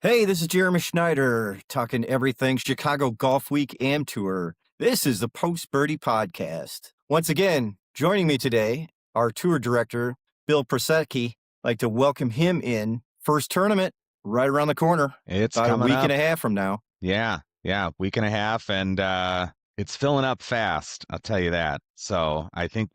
Hey, this is Jeremy Schneider talking everything Chicago Golfweek Am Tour. This is the Post Birdie podcast. Once again, joining me today, our tour director, Bill Prasecki. I'd like to welcome him in. First tournament right around the corner. It's About a coming week up. and a half from now. Yeah, week and a half, and it's filling up fast, I'll tell you that. So I think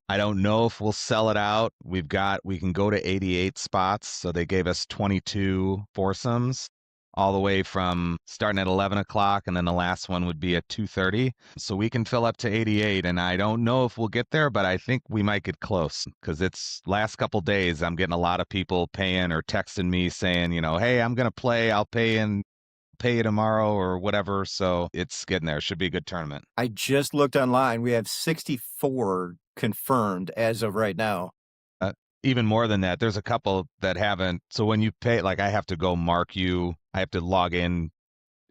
I don't know if we'll sell it out. We can go to 88 spots, so they gave us 22 foursomes, all the way from starting at 11 o'clock, and then the last one would be at 2:30. So we can fill up to 88, and I don't know if we'll get there, but I think we might get close, because it's last couple days, I'm getting a lot of people paying or texting me saying, hey, I'm going to play, I'll pay you tomorrow or whatever. So it's getting there. Should be a good tournament. I just looked online. We have 64 confirmed as of right now. Even more than that, there's a couple that haven't. So when you pay, like I have to go mark you, I have to log in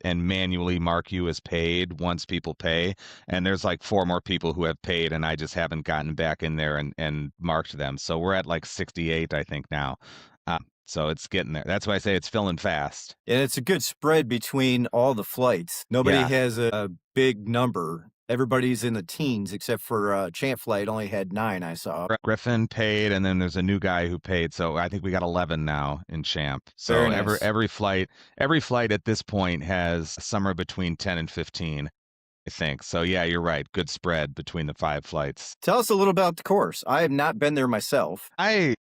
and manually mark you as paid once people pay. And there's like 4 more people who have paid, and I just haven't gotten back in there and marked them. So we're at like 68, I think now. So it's getting there. That's why I say it's filling fast. And it's a good spread between all the flights. Nobody Yeah. has a big number. Everybody's in the teens except for Champ Flight only had 9, I saw. Griffin paid, and then there's a new guy who paid. So I think we got 11 now in Champ. So Very nice. every flight at this point has somewhere between 10 and 15, I think. So yeah, you're right. Good spread between the 5 flights. Tell us a little about the course. I have not been there myself. I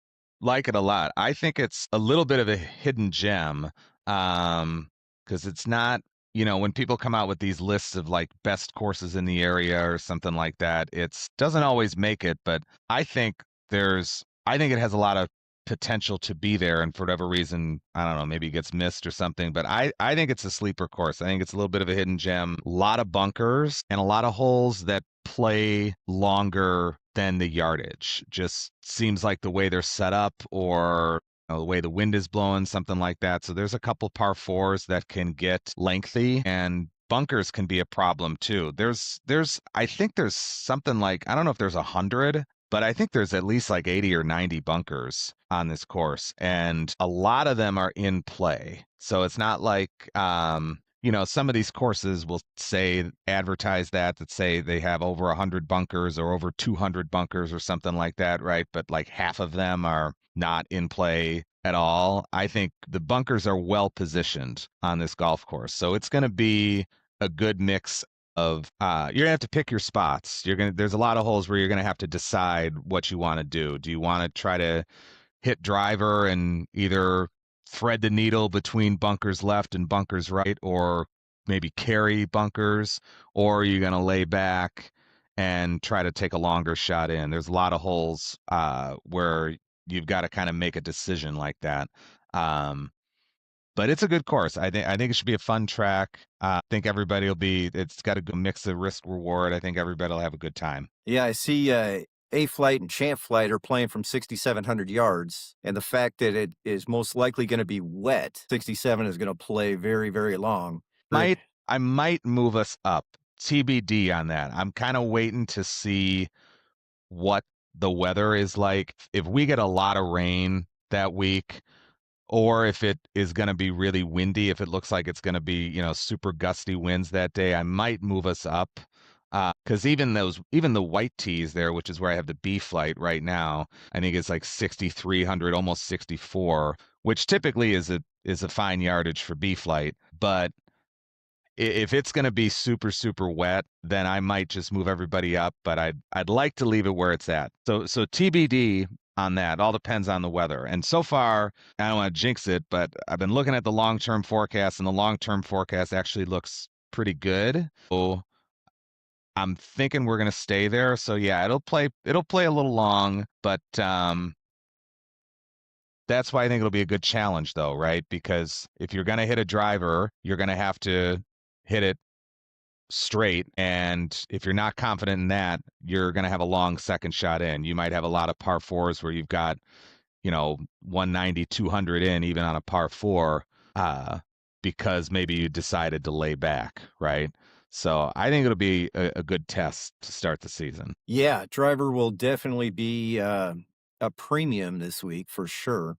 like it a lot. I think it's a little bit of a hidden gem, because it's not, when people come out with these lists of like best courses in the area or something like that, it's doesn't always make it, but I think I think it has a lot of potential to be there, and for whatever reason, I don't know, maybe it gets missed or something, but I think it's a sleeper course. I think it's a little bit of a hidden gem. A lot of bunkers and a lot of holes that play longer than the yardage. Just seems like the way they're set up, or the way the wind is blowing, something like that. So there's a couple par 4s that can get lengthy, and bunkers can be a problem too. I think there's something like, I don't know if there's 100, but I think there's at least like 80 or 90 bunkers on this course, and a lot of them are in play. So it's not like, some of these courses will advertise that say they have over 100 bunkers or over 200 bunkers or something like that, right? But like half of them are not in play at all. I think the bunkers are well positioned on this golf course. So it's going to be a good mix of you're gonna have to pick your spots. There's a lot of holes where you're gonna have to decide what you want to do. Do you want to try to hit driver and either thread the needle between bunkers left and bunkers right, or maybe carry bunkers, or are you gonna lay back and try to take a longer shot in? There's a lot of holes where you've got to kind of make a decision like that. But it's a good course. I think it should be a fun track. I think everybody it's got a good mix of risk reward. I think everybody will have a good time. Yeah, I see A Flight and Champ Flight are playing from 6,700 yards. And the fact that it is most likely going to be wet, 67 is going to play very, very long. I might move us up. TBD on that. I'm kind of waiting to see what the weather is like. If we get a lot of rain that week, or if it is going to be really windy, if it looks like it's going to be, super gusty winds that day, I might move us up. Because even the white tees there, which is where I have the B flight right now, I think it's like 6,300, almost 64, which typically is a fine yardage for B flight. But if it's going to be super, super wet, then I might just move everybody up. But I'd like to leave it where it's at. So TBD on that. All depends on the weather. And so far, I don't want to jinx it, but I've been looking at the long-term forecast, and the long-term forecast actually looks pretty good. So I'm thinking we're going to stay there. So yeah, it'll play a little long, but that's why I think it'll be a good challenge though, right? Because if you're going to hit a driver, you're going to have to hit it straight, and if you're not confident in that, you're going to have a long second shot in. You might have a lot of par 4s where you've got 190, 200 in even on a par 4, because maybe you decided to lay back, right? So I think it'll be a good test to start the season. Yeah, driver will definitely be a premium this week for sure.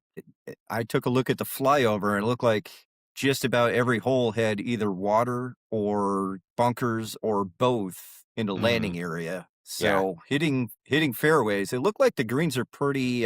I took a look at the flyover and it looked like just about every hole had either water or bunkers or both in the Mm, landing area. yeah. So hitting fairways, it looked like the greens are pretty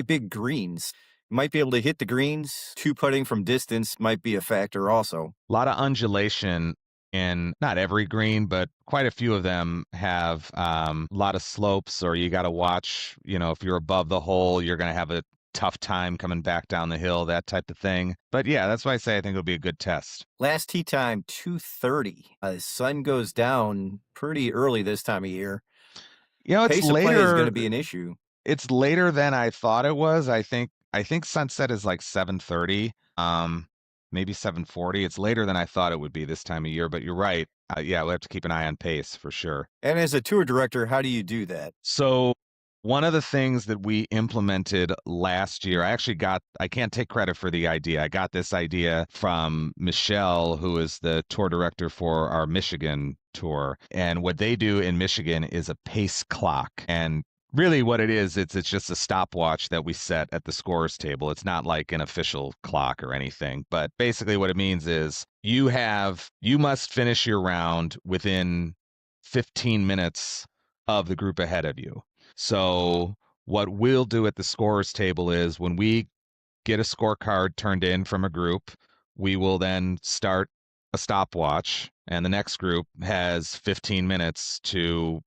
big greens. Might be able to hit the greens. Two putting from distance might be a factor also. A lot of undulation in not every green, but quite a few of them have a lot of slopes, or you got to watch, if you're above the hole, you're going to have a tough time coming back down the hill, that type of thing. But yeah, that's why I say I think it'll be a good test. Last tee time 2:30. The sun goes down pretty early this time of year. It's Pace of play is going to later. be an issue. It's later than I thought it was. I think sunset is like 7:30, maybe 7:40. It's later than I thought it would be this time of year, but you're right. Yeah, we'll have to keep an eye on pace for sure. And as a tour director, how do you do that? So one of the things that we implemented last year, I can't take credit for the idea. I got this idea from Michelle, who is the tour director for our Michigan tour. And what they do in Michigan is a pace clock. And really what it is, it's just a stopwatch that we set at the scorers table. It's not like an official clock or anything. But basically what it means is you must finish your round within 15 minutes of the group ahead of you. So what we'll do at the scorers table is when we get a scorecard turned in from a group, we will then start a stopwatch, and the next group has 15 minutes to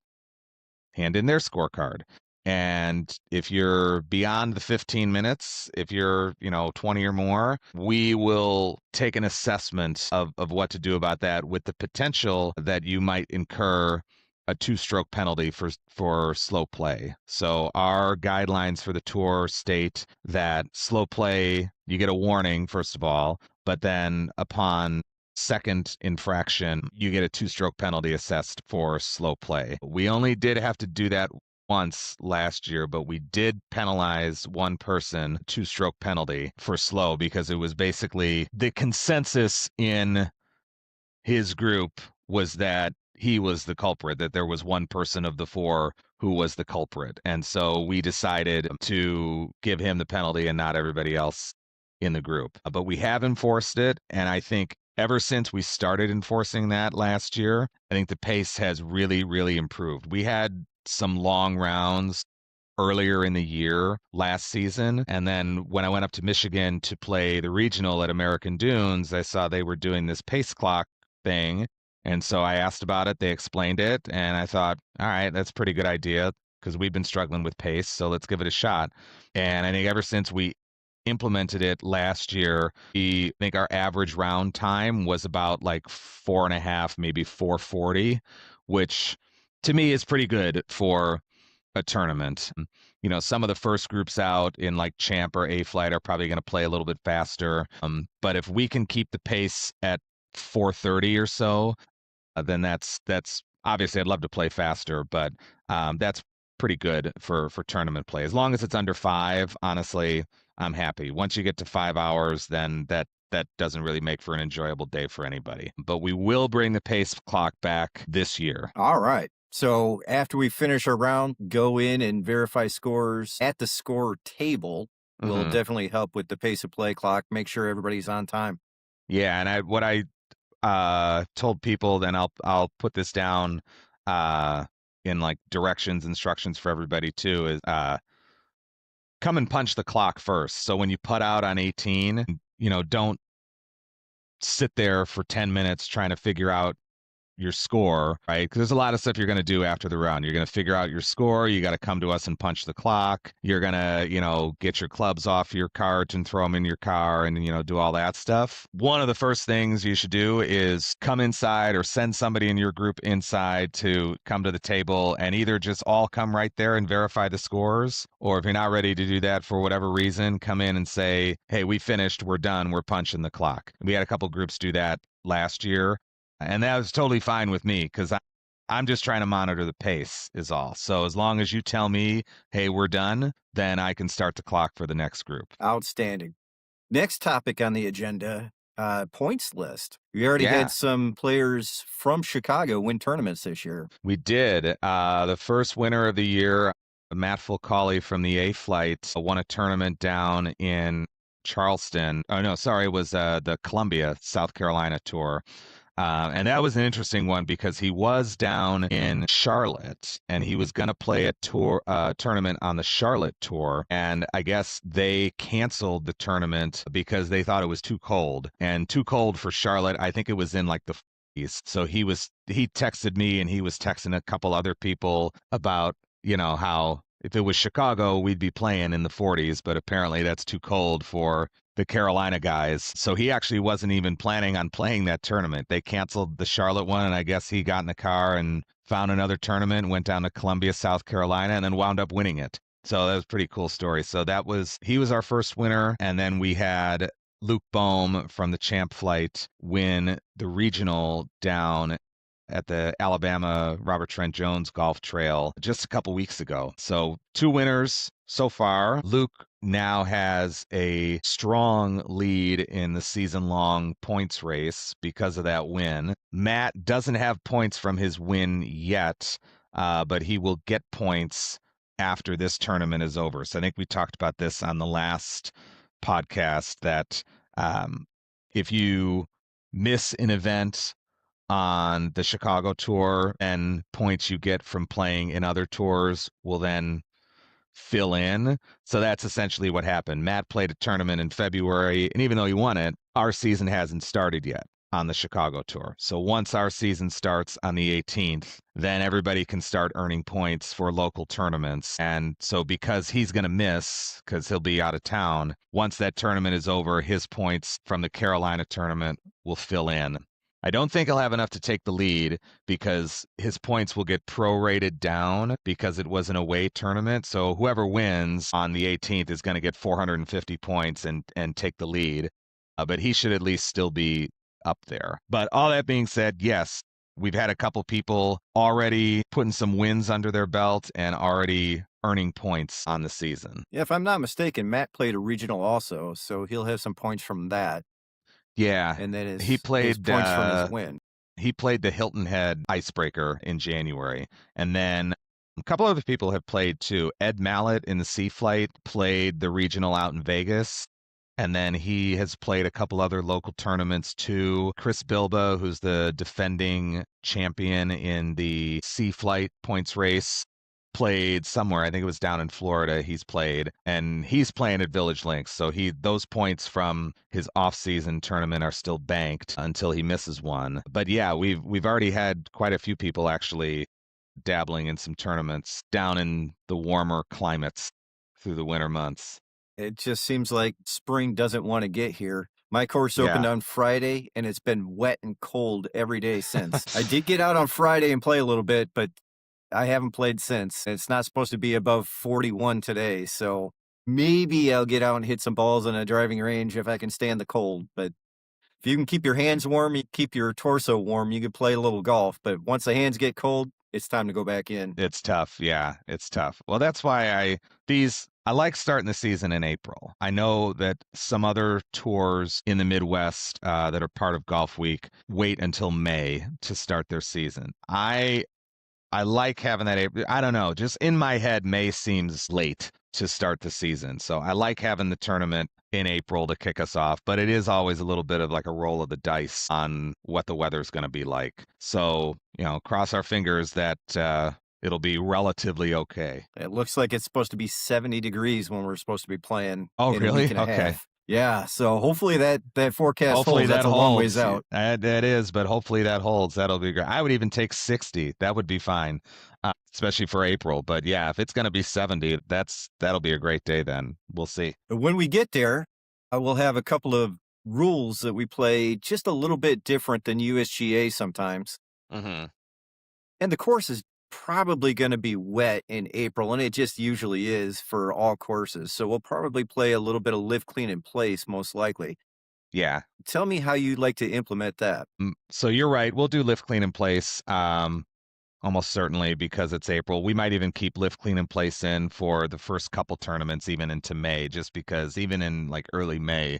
hand in their scorecard. And if you're beyond the 15 minutes, if you're, 20 or more, we will take an assessment of what to do about that, with the potential that you might incur a two-stroke penalty for slow play. So our guidelines for the tour state that slow play, you get a warning, first of all, but then upon second infraction, you get a two-stroke penalty assessed for slow play. We only did have to do that once last year, but we did penalize one person, two-stroke penalty for slow, because it was basically the consensus in his group was that he was the culprit, that there was one person of the four who was the culprit. And so we decided to give him the penalty and not everybody else in the group. But we have enforced it, and I think ever since we started enforcing that last year, I think the pace has really, really improved. We had some long rounds earlier in the year last season, and then when I went up to Michigan to play the regional at American Dunes, I saw they were doing this pace clock thing, and so I asked about it. They explained it, and I thought, all right, that's a pretty good idea, because we've been struggling with pace, so let's give it a shot. And I think ever since we implemented it last year, I think our average round time was about like 4.5, maybe 4:40, which to me is pretty good for a tournament. Some of the first groups out in like Champ or A Flight are probably going to play a little bit faster. But if we can keep the pace at 4:30 or so, then that's obviously I'd love to play faster, but that's pretty good for tournament play. As long as it's under 5, honestly, I'm happy. Once you get to 5 hours, then that doesn't really make for an enjoyable day for anybody. But we will bring the pace clock back this year. All right. So after we finish our round, go in and verify scores at the score table. Will Mhm. definitely help with the pace of play clock. Make sure everybody's on time. Yeah, and what I told people, then I'll put this down in like instructions for everybody too, is come and punch the clock first. So when you putt out on 18, don't sit there for 10 minutes trying to figure out your score, right? Because there's a lot of stuff you're going to do after the round. You're going to figure out your score. You got to come to us and punch the clock. You're going to, get your clubs off your cart and throw them in your car and, do all that stuff. One of the first things you should do is come inside or send somebody in your group inside to come to the table and either just all come right there and verify the scores. Or if you're not ready to do that for whatever reason, come in and say, hey, we finished. We're done. We're punching the clock. We had a couple groups do that last year. And that was totally fine with me, because I'm just trying to monitor the pace is all. So as long as you tell me, hey, we're done, then I can start the clock for the next group. Outstanding. Next topic on the agenda, points list. We already Yeah, had some players from Chicago win tournaments this year. we did. The first winner of the year Matt Fulcali from the A Flight won a tournament down in Charleston. Oh no, sorry, it was the Columbia, South Carolina tour. And that was an interesting one because he was down in Charlotte and he was going to play a tournament on the Charlotte tour. And I guess they canceled the tournament because they thought it was too cold and too cold for Charlotte. I think it was in like the 40s. So he texted me and he was texting a couple other people about, how if it was Chicago, we'd be playing in the 40s, but apparently that's too cold for the Carolina guys. So he actually wasn't even planning on playing that tournament. They canceled the Charlotte one, and I guess he got in the car and found another tournament, went down to Columbia, South Carolina, and then wound up winning it. So that was a pretty cool story. So he was our first winner, and then we had Luke Bohm from the Champ Flight win the regional down at the Alabama Robert Trent Jones Golf Trail just a couple weeks ago. So 2 winners so far. Luke now has a strong lead in the season-long points race because of that win. Matt doesn't have points from his win yet, but he will get points after this tournament is over. So I think we talked about this on the last podcast that if you miss an event on the Chicago tour and points you get from playing in other tours will then fill in. So that's essentially what happened. Matt played a tournament in February, and even though he won it, our season hasn't started yet on the Chicago tour. So once our season starts on the 18th, then everybody can start earning points for local tournaments. And so because he's going to miss, because he'll be out of town, once that tournament is over, his points from the Carolina tournament will fill in. I don't think he'll have enough to take the lead because his points will get prorated down because it was an away tournament. So whoever wins on the 18th is going to get 450 points and take the lead. But he should at least still be up there. But all that being said, yes, we've had a couple people already putting some wins under their belt and already earning points on the season. Yeah, if I'm not mistaken, Matt played a regional also, so he'll have some points from that. Yeah, And then he played his points from his win. He played the Hilton Head Icebreaker in January. And then a couple other people have played too. Ed Mallett in the Sea Flight played the regional out in Vegas. And then he has played a couple other local tournaments too. Chris Bilba, who's the defending champion in the Sea Flight points race, played somewhere. I think it was down in Florida. He's played, and he's playing at Village Links. So those points from his off-season tournament are still banked until he misses one. But yeah, we've already had quite a few people actually dabbling in some tournaments down in the warmer climates through the winter months. It just seems like spring doesn't want to get here. My course opened on Friday, and it's been wet and cold every day since. I did get out on Friday and play a little bit, but I haven't played since. It's not supposed to be above 41 today, so maybe I'll get out and hit some balls on a driving range if I can stand the cold. But if you can keep your hands warm, you keep your torso warm, you can play a little golf. But once the hands get cold, it's time to go back in. It's tough. Yeah, it's tough. Well, that's why I like starting the season in April. I know that some other tours in the Midwest that are part of Golf Week wait until May to start their season. I like having that April. I don't know. Just in my head, May seems late to start the season. So I like having the tournament in April to kick us off, but it is always a little bit of like a roll of the dice on what the weather's going to be like. So, cross our fingers that it'll be relatively okay. It looks like it's supposed to be 70 degrees when we're supposed to be playing. Oh, in really? A week and a Okay. half. Yeah, so hopefully that forecast Hopefully holds. That's that a long holds. ways out. That is, but hopefully that holds. That'll be great. I would even take 60. That would be fine, especially for April. But yeah, if it's going to be 70, that'll be a great day then. We'll see. When we get there, I will have a couple of rules that we play just a little bit different than USGA sometimes. Mm-hmm. And the course is probably going to be wet in April, and it just usually is for all courses. So we'll probably play a little bit of live clean in place, most likely. Yeah. Tell me how you'd like to implement that. So you're right. We'll do lift clean in place. Almost certainly because it's April. We might even keep lift clean in place in for the first couple tournaments, even into May, just because even in like early May,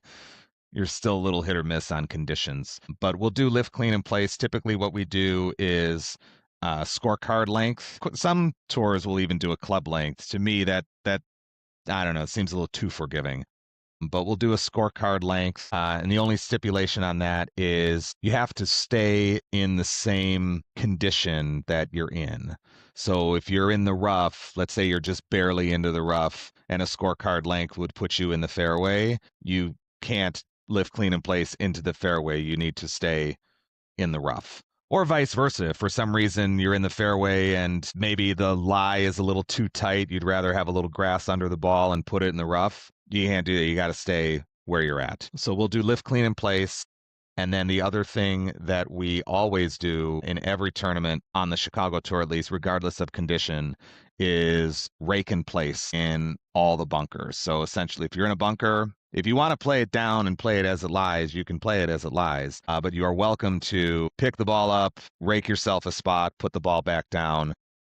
you're still a little hit or miss on conditions. But we'll do lift clean in place. Typically what we do is scorecard length. Some tours will even do a club length. To me, that I don't know, seems a little too forgiving. But we'll do a scorecard length. And the only stipulation on that is you have to stay in the same condition that you're in. So if you're in the rough, let's say you're just barely into the rough and a scorecard length would put you in the fairway, you can't lift clean in place into the fairway. You need to stay in the rough. Or vice versa. If for some reason you're in the fairway and maybe the lie is a little too tight, you'd rather have a little grass under the ball and put it in the rough. You can't do that. You got to stay where you're at. So we'll do lift clean in place. And then the other thing that we always do in every tournament on the Chicago Tour, at least, regardless of condition, is rake in place in all the bunkers. So essentially, if you're in a bunker, if you want to play it down and play it as it lies, you can play it as it lies. But you are welcome to pick the ball up, rake yourself a spot, put the ball back down,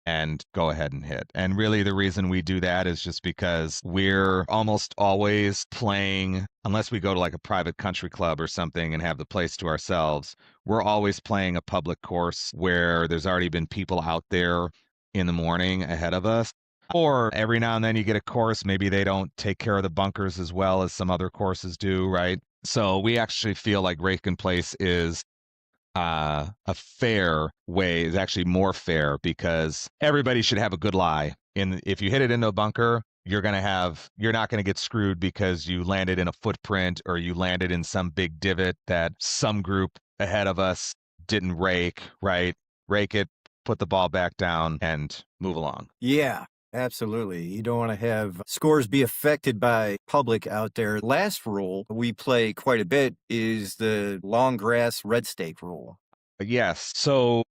and go ahead and hit. And really the reason we do that is just because we're almost always playing, unless we go to like a private country club or something and have the place to ourselves, we're always playing a public course where there's already been people out there in the morning ahead of us. Or every now and then you get a course, maybe they don't take care of the bunkers as well as some other courses do, right? So we actually feel like rake in place is a fair way, is actually more fair, because everybody should have a good lie. If you hit it into a bunker, you're not going to get screwed because you landed in a footprint or you landed in some big divot that some group ahead of us didn't rake, right? Rake it, put the ball back down, and move along. Yeah. Absolutely. You don't want to have scores be affected by public out there. Last rule we play quite a bit is the long grass red stake rule. Yes. So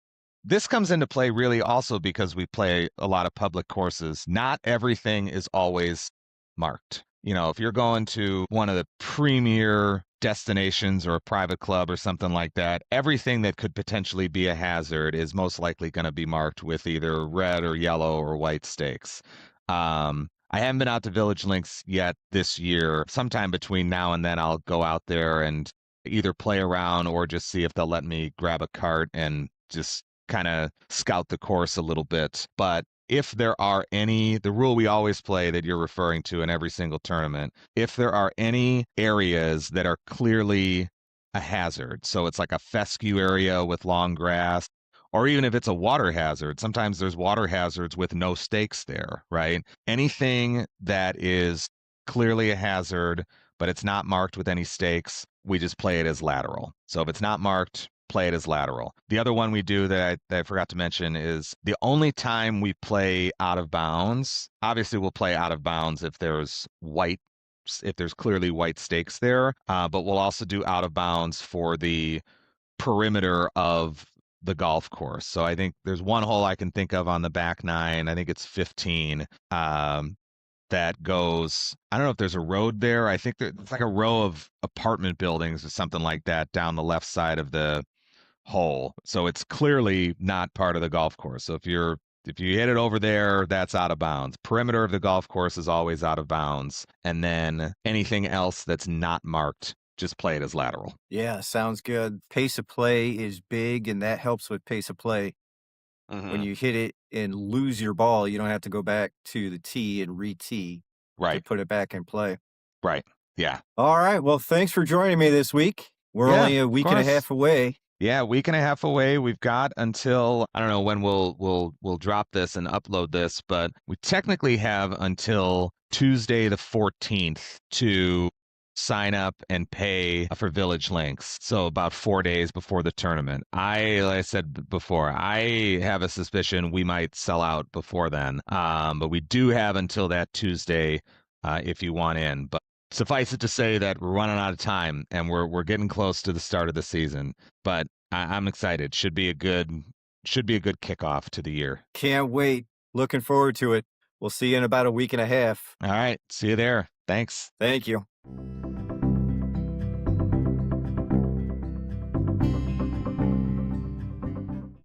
this comes into play really also because we play a lot of public courses. Not everything is always marked. You know, if you're going to one of the premier destinations or a private club or something like that, everything that could potentially be a hazard is most likely going to be marked with either red or yellow or white stakes. I haven't been out to Village Links yet this year. Sometime between now and then, I'll go out there and either play around or just see if they'll let me grab a cart and just kind of scout the course a little bit. But if there are the rule we always play that you're referring to in every single tournament, if there are any areas that are clearly a hazard, so it's like a fescue area with long grass, or even if it's a water hazard, sometimes there's water hazards with no stakes there, right? Anything that is clearly a hazard, but it's not marked with any stakes, we just play it as lateral. So if it's not marked, play it as lateral. The other one we do that I forgot to mention is the only time we play out of bounds. Obviously, we'll play out of bounds if there's clearly white stakes there, but we'll also do out of bounds for the perimeter of the golf course. So I think there's one hole I can think of on the back nine. I think it's 15. That goes, I don't know if there's a road there. I think it's like a row of apartment buildings or something like that down the left side of the hole. So it's clearly not part of the golf course. So if you hit it over there, that's out of bounds. Perimeter of the golf course is always out of bounds. And then anything else that's not marked, just play it as lateral. Yeah, sounds good. Pace of play is big, and that helps with pace of play. When you hit it and lose your ball, you don't have to go back to the tee and re-tee to put it back in play. Right. Yeah. All right. Well, thanks for joining me this week. We're only a week and a half away. Yeah, a week and a half away. We've got until, I don't know when we'll drop this and upload this, but we technically have until Tuesday the 14th to sign up and pay for Village Links. So about 4 days before the tournament. Like I said before, I have a suspicion we might sell out before then. But we do have until that Tuesday if you want in. But suffice it to say that we're running out of time and we're getting close to the start of the season. But I'm excited. Should be a good kickoff to the year. Can't wait. Looking forward to it. We'll see you in about a week and a half. All right. See you there. Thanks. Thank you.